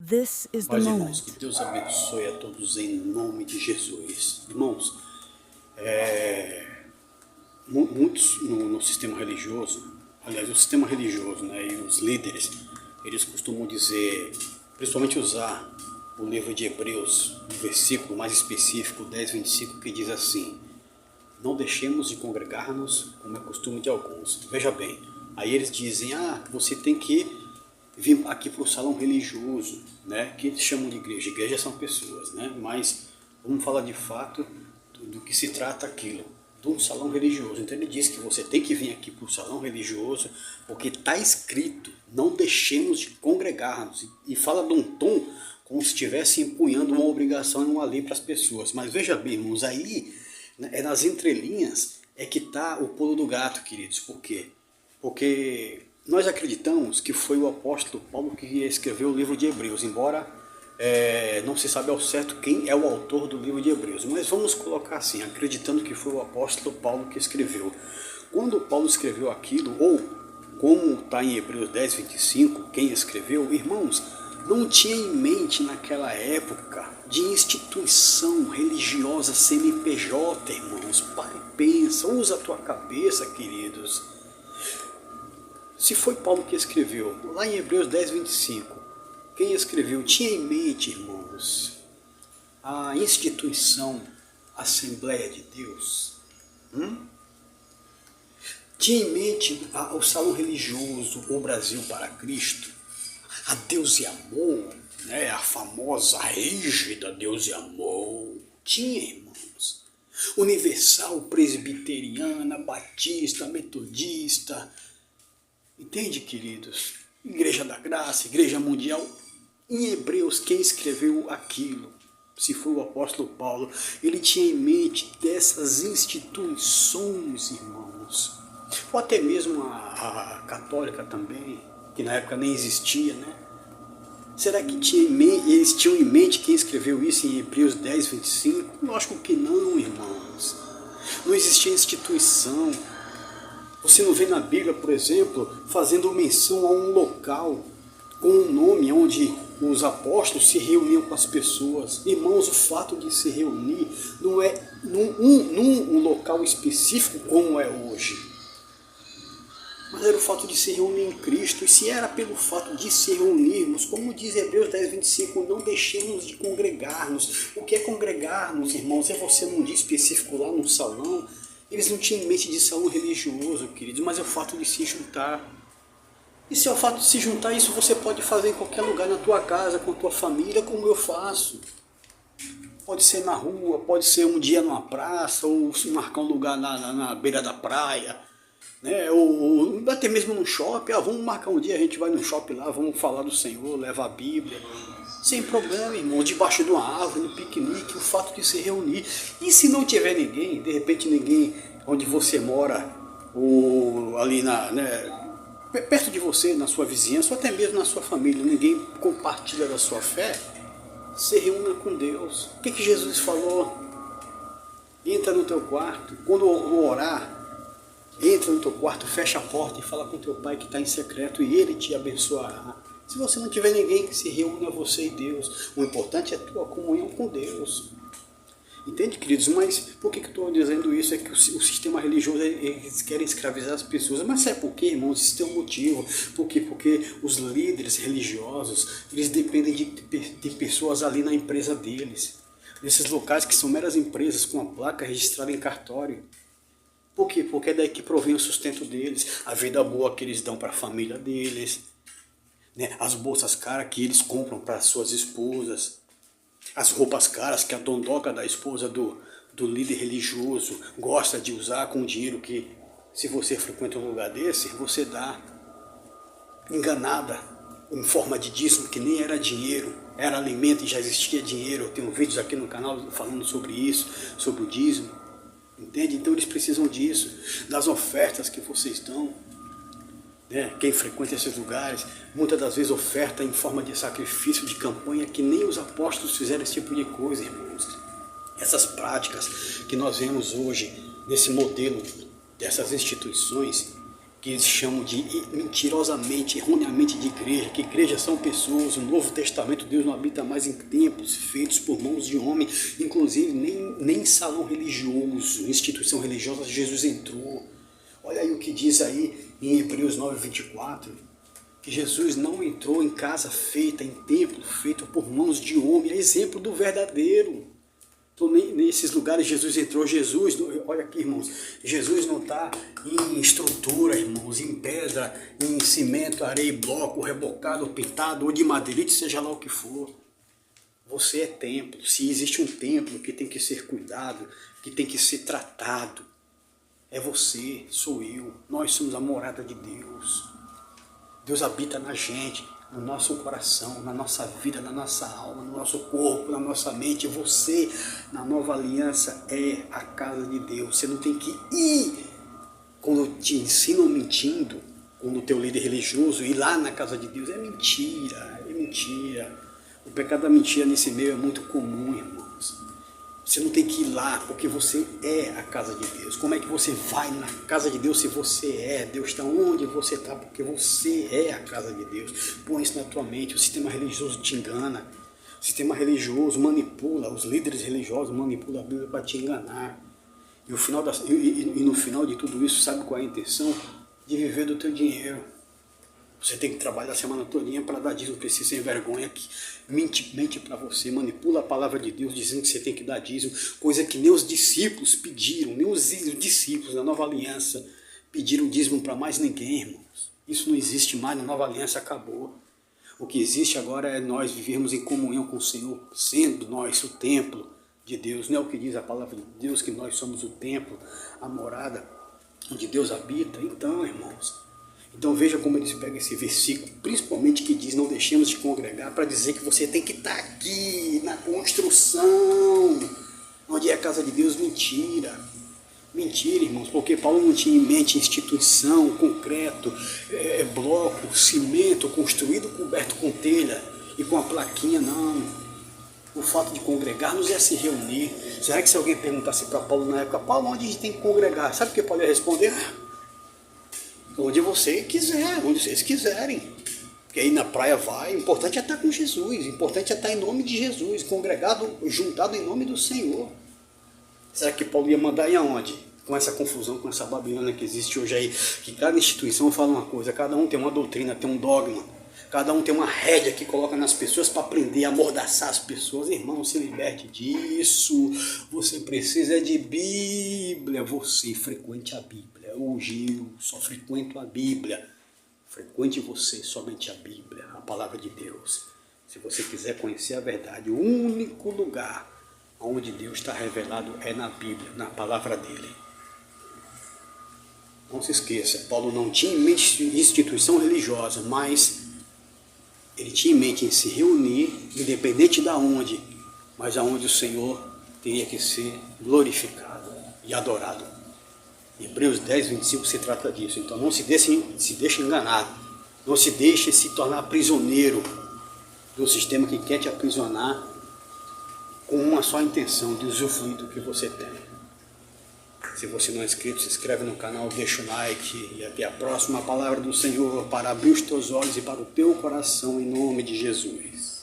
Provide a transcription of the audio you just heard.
This is the Mas, irmãos, moment. que Deus abençoe a todos em nome de Jesus. Irmãos, muitos no sistema religioso, aliás, o sistema religioso, né, e os líderes, eles costumam dizer, principalmente usar o livro de Hebreus, um versículo mais específico, 10:25, que diz assim: não deixemos de congregar-nos como é costume de alguns. Veja bem, aí eles dizem, você tem que vir aqui para o salão religioso, né, que eles chamam de igreja. Igreja são pessoas, né, mas vamos falar de fato do que se trata aquilo, de um salão religioso. Então ele diz que você tem que vir aqui para o salão religioso, porque está escrito, não deixemos de congregar-nos, e fala de um tom como se estivesse empunhando uma obrigação e uma lei para as pessoas. Mas veja bem, irmãos, aí nas entrelinhas é que está o pulo do gato, queridos. Por quê? Porque nós acreditamos que foi o apóstolo Paulo que escreveu o livro de Hebreus, embora não se sabe ao certo quem é o autor do livro de Hebreus, mas vamos colocar assim, acreditando que foi o apóstolo Paulo que escreveu. Quando Paulo escreveu aquilo, ou como está em Hebreus 10:25, quem escreveu, irmãos, não tinha em mente naquela época de instituição religiosa CNPJ, irmãos. Pare e pensa, usa a tua cabeça, queridos. Se foi Paulo que escreveu, lá em Hebreus 10:25, quem escreveu tinha em mente, irmãos, a instituição Assembleia de Deus? Tinha em mente o salão religioso, o Brasil para Cristo? A Deus e Amor, né? A famosa, rígida Deus e Amor? Tinha, irmãos. Universal, presbiteriana, batista, metodista. Entende, queridos? Igreja da Graça, Igreja Mundial. Em Hebreus, quem escreveu aquilo, se foi o apóstolo Paulo, ele tinha em mente dessas instituições, irmãos. Ou até mesmo a católica também, que na época nem existia, né? Será que eles tinham em mente quem escreveu isso em Hebreus 10:25? Lógico que não, irmãos. Não existia instituição. Você não vê na Bíblia, por exemplo, fazendo menção a um local com um nome onde os apóstolos se reuniam com as pessoas. Irmãos, o fato de se reunir não é num local específico como é hoje, mas era o fato de se reunir em Cristo. E se era pelo fato de se reunirmos, como diz Hebreus 10:25, não deixemos de congregar-nos. O que é congregar-nos, irmãos? É você num dia específico lá num salão. Eles não tinham em mente de salão religioso, queridos, mas é o fato de se juntar. E se é o fato de se juntar, isso você pode fazer em qualquer lugar, na tua casa, com a tua família, como eu faço. Pode ser na rua, pode ser um dia numa praça, ou marcar um lugar na beira da praia, né? Ou até mesmo no shopping. Vamos marcar um dia, a gente vai no shopping lá, vamos falar do Senhor, levar a Bíblia. Sem problema, irmão, debaixo de uma árvore, no piquenique, o fato de se reunir. E se não tiver ninguém, de repente ninguém onde você mora, ou ali perto de você, na sua vizinhança, ou até mesmo na sua família, ninguém compartilha da sua fé, se reúna com Deus. O que Jesus falou? Entra no teu quarto, quando orar, entra no teu quarto, fecha a porta e fala com teu pai que está em secreto e ele te abençoará. Se você não tiver ninguém, que se reúna você e Deus. O importante é a tua comunhão com Deus. Entende, queridos? Mas por que eu estou dizendo isso? É que o sistema religioso, eles querem escravizar as pessoas. Mas sabe por quê, irmãos? Isso tem um motivo. Por quê? Porque os líderes religiosos, eles dependem de pessoas ali na empresa deles. Nesses locais que são meras empresas com a placa registrada em cartório. Por quê? Porque é daí que provém o sustento deles. A vida boa que eles dão para a família deles. Né? As bolsas caras que eles compram para suas esposas. As roupas caras que a dondoca da esposa do líder religioso gosta de usar com dinheiro que, se você frequenta um lugar desse, você dá enganada em forma de dízimo, que nem era dinheiro, era alimento e já existia dinheiro. Eu tenho vídeos aqui no canal falando sobre isso, sobre o dízimo. Entende? Então eles precisam disso, das ofertas que vocês dão. Quem frequenta esses lugares, muitas das vezes oferta em forma de sacrifício, de campanha, que nem os apóstolos fizeram esse tipo de coisa, irmãos. Essas práticas que nós vemos hoje, nesse modelo dessas instituições, que eles chamam de mentirosamente, erroneamente de igreja, que igrejas são pessoas. No Novo Testamento Deus não habita mais em templos feitos por mãos de homem, inclusive nem em salão religioso, instituição religiosa Jesus entrou. Olha aí o que diz aí em Hebreus 9:24, que Jesus não entrou em casa feita, em templo feito por mãos de homem, é exemplo do verdadeiro. Então, nesses lugares Jesus entrou. Olha aqui, irmãos, Jesus não está em estrutura, irmãos, em pedra, em cimento, areia e bloco, rebocado, pintado, ou de madeirite, seja lá o que for. Você é templo. Se existe um templo que tem que ser cuidado, que tem que ser tratado, é você, sou eu, nós somos a morada de Deus. Deus habita na gente, no nosso coração, na nossa vida, na nossa alma, no nosso corpo, na nossa mente. Você, na nova aliança, é a casa de Deus. Você não tem que ir, quando te ensinam mentindo, quando o teu líder religioso, ir lá na casa de Deus. É mentira, é mentira. O pecado da mentira nesse meio é muito comum, irmãos. Você não tem que ir lá, porque você é a casa de Deus. Como é que você vai na casa de Deus se você é? Deus está onde você está, porque você é a casa de Deus. Põe isso na tua mente. O sistema religioso te engana. O sistema religioso manipula, os líderes religiosos manipulam a Bíblia para te enganar. E no final de tudo isso, sabe qual é a intenção? De viver do teu dinheiro. Você tem que trabalhar a semana todinha para dar dízimo para esse sem vergonha que mente para você, manipula a palavra de Deus dizendo que você tem que dar dízimo, coisa que nem os discípulos pediram, nem os discípulos da nova aliança pediram dízimo para mais ninguém, irmãos. Isso não existe mais, na nova aliança acabou. O que existe agora é nós vivermos em comunhão com o Senhor, sendo nós o templo de Deus. Não é o que diz a palavra de Deus, que nós somos o templo, a morada onde Deus habita? Então, irmãos, então veja como eles pegam esse versículo, principalmente que diz: não deixemos de congregar, para dizer que você tem que estar aqui na construção, onde é a casa de Deus. Mentira. Mentira, irmãos, porque Paulo não tinha em mente instituição, concreto, bloco, cimento, construído, coberto com telha e com a plaquinha, não. O fato de congregarmos é se reunir. Será que se alguém perguntasse para Paulo na época: Paulo, onde a gente tem que congregar? Sabe o que Paulo ia responder? Onde você quiser, onde vocês quiserem. Porque aí na praia vai, o importante é estar com Jesus, o importante é estar em nome de Jesus, congregado, juntado em nome do Senhor. Será que Paulo ia mandar ir aonde? Com essa confusão, com essa Babilônia que existe hoje aí, que cada instituição fala uma coisa, cada um tem uma doutrina, tem um dogma, cada um tem uma rédea que coloca nas pessoas para prender, amordaçar as pessoas. Irmão, se liberte disso. Você precisa de Bíblia, você frequente a Bíblia. Hoje eu só frequento a Bíblia. Frequente você somente a Bíblia, a palavra de Deus. Se você quiser conhecer a verdade, o único lugar onde Deus está revelado é na Bíblia, na palavra dele. Não se esqueça, Paulo não tinha em mente instituição religiosa, mas ele tinha em mente em se reunir, independente de onde, mas aonde o Senhor teria que ser glorificado e adorado. Hebreus 10:25 se trata disso. Então não se deixe enganar, não se deixe se tornar prisioneiro do sistema que quer te aprisionar com uma só intenção, de usufruir do que você tem. Se você não é inscrito, se inscreve no canal, deixa o like e até a próxima. Palavra do Senhor para abrir os teus olhos e para o teu coração, em nome de Jesus.